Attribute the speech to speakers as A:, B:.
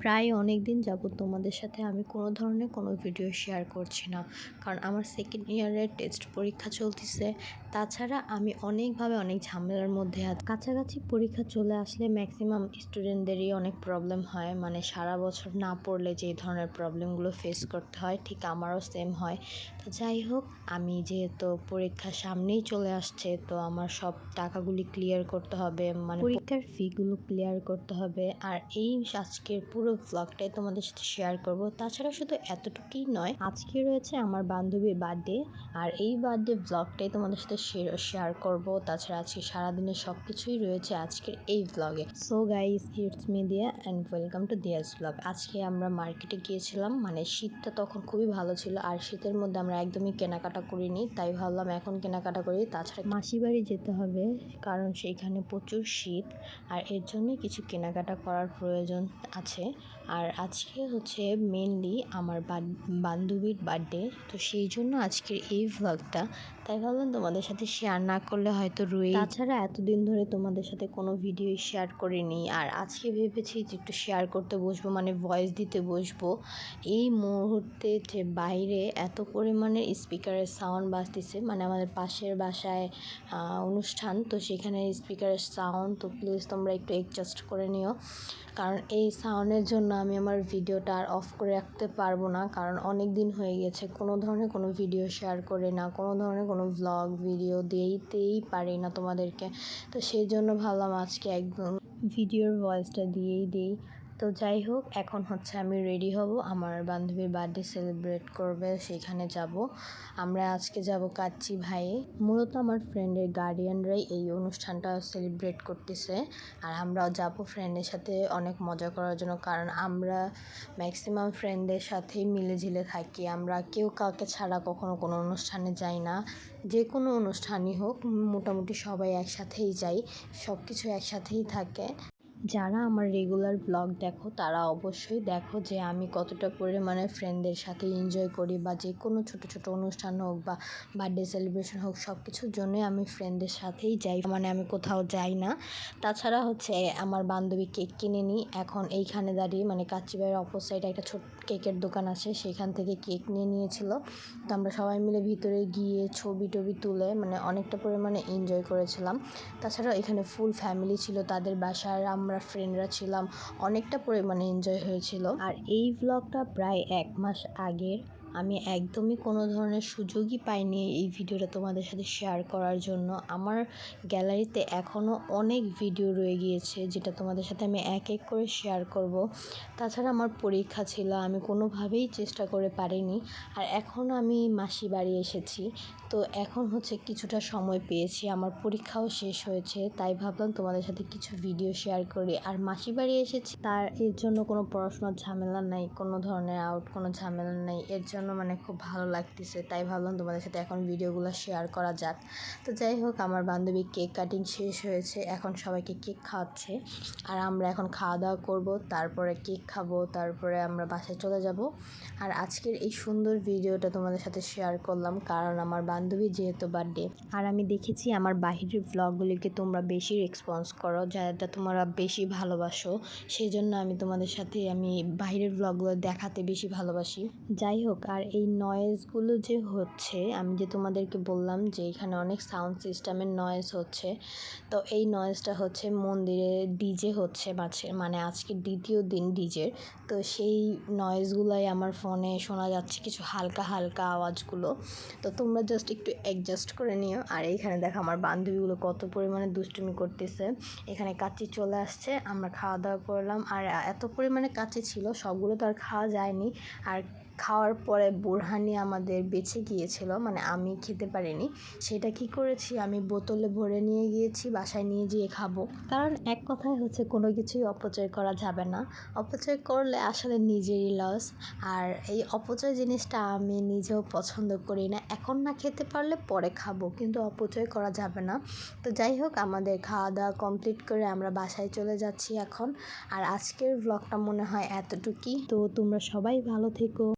A: প্রায় অনেক দিন যাবত তোমাদের সাথে আমি কোনো ধরনের কোনো ভিডিও শেয়ার করছি না, কারণ আমার সেকেন্ড ইয়ারের টেস্ট পরীক্ষা চলতেছে। তাছাড়া আমি অনেকভাবে অনেক ঝামেলার মধ্যে আছি। কাছাকাছি পরীক্ষা চলে আসলে ম্যাক্সিমাম স্টুডেন্টদেরই অনেক প্রবলেম হয়, মানে সারা বছর না পড়লে যে ধরনের প্রবলেমগুলো ফেস করতে হয় ঠিক আমারও সেম হয়। তো যাই হোক, আমি যেহেতু পরীক্ষা সামনেই চলে আসছে, তো আমার সব টাকাগুলি ক্লিয়ার করতে হবে, মানে পরীক্ষার ফিগুলো ক্লিয়ার করতে হবে। আর এই আজকের পুরো ব্লগটাই তোমাদের সাথে শেয়ার করব। তাছাড়া শুধু এতটুকুই নয়, আজকে রয়েছে আমার বান্ধবীর বার্থডে, আর এই বার্থডে ব্লগটাই তোমাদের সাথে শেয়ার করব। তাছাড়া আজকে সারাদিনের সব কিছুই রয়েছে আজকের এই ব্লগে। So guys, it's me Diya and welcome to Diya's blog. আজকে আমরা মার্কেটে গিয়েছিলাম, মানে শীতটা তখন খুবই ভালো ছিল, আর শীতের মধ্যে আমরা একদমই কেনাকাটা করিনি, তাই ভাবলাম এখন কেনাকাটা করি। তাছাড়া মাসি বাড়ি যেতে হবে, কারণ সেইখানে প্রচুর শীত, আর এর জন্য কিছু কেনাকাটা করার প্রয়োজন আছে। আর আজকে হচ্ছে মেনলি আমার বান্ধবীর বার্থডে, তো সেই জন্য আজকের এই ভ্লগটা, তাই ভাবলাম তোমাদের সাথে শেয়ার না করলে হয়তো রয়ে। তাছাড়া এতদিন ধরে তোমাদের সাথে কোনো ভিডিও শেয়ার করিনি, আর আজকে ভেবেছি যে একটু শেয়ার করতে বসবো, মানে ভয়েস দিতে বসবো। এই মুহূর্তে যে বাইরে এত পরিমাণে স্পিকারের সাউন্ড বাজতেছে, মানে আমাদের পাশের বাসায় অনুষ্ঠান, তো সেখানে স্পিকারের সাউন্ড, তো প্লিজ তোমরা একটু অ্যাডজাস্ট করে নিও, কারণ এই সাউন্ডের জন্য আমি আমার ভিডিওটা আর অফ করে রাখতে পারবো না, কারণ অনেক দিন হয়ে গেছে কোনো ধরনের কোনো ভিডিও শেয়ার করে না, কোনো ধরনের কোনো ভ্লগ ভিডিও দিতেই পারি না তোমাদেরকে। তো সেই জন্য ভাবলাম আজকে একদম ভিডিওর ভয়েসটা দিয়েই দিই। তো যাই হোক, এখন হচ্ছে আমি রেডি হব, আমার বান্ধবীর বার্থডে সেলিব্রেট করবে, সেখানে যাব। আমরা আজকে যাব কাচ্চি ভাইয়ে। মূলত আমার ফ্রেন্ডের গার্ডিয়ানরাই এই অনুষ্ঠানটা সেলিব্রেট করতেছে, আর আমরাও যাব ফ্রেন্ডের সাথে অনেক মজা করার জন্য, কারণ আমরা ম্যাক্সিমাম ফ্রেন্ডদের সাথেই মিলেঝিলে থাকি। আমরা কেউ কাউকে ছাড়া কখনো কোনো অনুষ্ঠানে যাই না, যে কোনো অনুষ্ঠানই হোক মোটামুটি সবাই একসাথেই যাই, সব কিছু একসাথেই থাকে। যারা আমার রেগুলার ব্লগ দেখো তারা অবশ্যই দেখো যে আমি কতটা পরিমাণে ফ্রেন্ডদের সাথে এনজয় করি, বা যে কোনো ছোটো ছোটো অনুষ্ঠান হোক বা বার্থডে সেলিব্রেশন হোক, সব কিছুর জন্যই আমি ফ্রেন্ডদের সাথেই যাই, মানে আমি কোথাও যাই না। তাছাড়া হচ্ছে আমার বান্ধবী কেক কিনে নিই এখন এইখানে দাঁড়িয়ে, মানে কাচ্চি ভাইয়ের অপোজিটে একটা ছোট কেকের দোকান আছে, সেখান থেকে কেক নিয়ে নিয়েছিল। তো আমরা সবাই মিলে ভিতরে গিয়ে ছবি টবি তুলে মানে অনেকটা পরিমাণে এনজয় করেছিলাম। তাছাড়া এখানে ফুল ফ্যামিলি ছিল, তাদের বাসার আমরা ফ্রেন্ডরা ছিলাম, অনেকটা পরিমাণে এনজয় হয়েছিল। আর এই ভ্লগটা প্রায় 1 মাস আগের, আমি একদমই কোনো ধরনের সুযোগই পাইনি এই ভিডিওটা তোমাদের সাথে শেয়ার করার জন্য। আমার গ্যালারিতে এখনও অনেক ভিডিও রয়ে গিয়েছে, যেটা তোমাদের সাথে আমি এক এক করে শেয়ার করব। তাছাড়া আমার পরীক্ষা ছিল, আমি কোনোভাবেই চেষ্টা করে পারিনি, আর এখন আমি মাসি বাড়ি এসেছি, তো এখন হচ্ছে কিছুটা সময় পেয়েছি, আমার পরীক্ষাও শেষ হয়েছে, তাই ভাবলাম তোমাদের সাথে কিছু ভিডিও শেয়ার করি। আর মাসি বাড়ি এসেছি, তার এর জন্য কোনো পড়াশোনার ঝামেলা নাই, কোনো ধরনের কোনো ঝামেলা নেই, এর জন্য মানে খুব ভালো লাগতেছে, তাই ভাবলাম তোমাদের সাথে এখন ভিডিওগুলো শেয়ার করা যাক। তো যাই হোক, আমার বান্ধবী কেক কাটিং শেষ হয়েছে, এখন সবাইকে কেক খাওয়াচ্ছে, আর আমরা এখন খাওয়া দাওয়া করবো, তারপরে কেক খাবো, তারপরে আমরা বাসায় চলে যাব। আর আজকের এই সুন্দর ভিডিওটা তোমাদের সাথে শেয়ার করলাম, কারণ আমার বান্ধবী যেহেতু বার্থডে, আর আমি দেখেছি আমার বাহিরের ব্লগগুলিকে তোমরা বেশি রেসপন্স করো, যাটা তোমরা বেশি ভালোবাসো, সেই জন্য আমি তোমাদের সাথে আমি বাহিরের ব্লগগুলো দেখাতে বেশি ভালোবাসি। যাই হোক, আর এই নয়েজগুলো যে হচ্ছে, আমি যে তোমাদেরকে বললাম যে এখানে অনেক সাউন্ড সিস্টেমের নয়েজ হচ্ছে, তো এই নয়েজটা হচ্ছে মন্দিরে ডিজে হচ্ছে, মানে আজকে দ্বিতীয় দিন ডিজের, তো সেই নয়েজগুলোই আমার ফোনে শোনা যাচ্ছে, কিছু হালকা হালকা আওয়াজগুলো, তো তোমরা জাস্ট একটু অ্যাডজাস্ট করে নিও। আর এইখানে দেখো আমার বান্ধবীগুলো কত পরিমাণে দুষ্টুমি করতেছে। এখানে কাচ্চি চলে আসছে, আমরা খাওয়া দাওয়া করলাম, আর এত পরিমাণে কাচ্চি ছিল সবগুলো তো আর খাওয়া যায়নি, আর খাওয়ার পরে বোরহানি আমাদের বেঁচে গিয়েছিল, মানে আমি খেতে পারিনি, সেটা কি করেছি, আমি বোতলে ভরে নিয়ে গিয়েছি, বাসায় নিয়ে গিয়ে খাবো, কারণ এক কথায় হচ্ছে কোনো কিছুই অপচয় করা যাবে না, অপচয় করলে আসলে নিজেরই লস। আর এই অপচয় জিনিসটা আমি নিজেও পছন্দ করি না, এখন না খেতে পারলে পরে খাবো, কিন্তু অপচয় করা যাবে না। তো যাই হোক, আমাদের খাওয়া দাওয়া কমপ্লিট করে আমরা বাসায় চলে যাচ্ছি এখন। আর আজকের ব্লগটা মনে হয় এতটুকুই, তো তোমরা সবাই ভালো থেকো।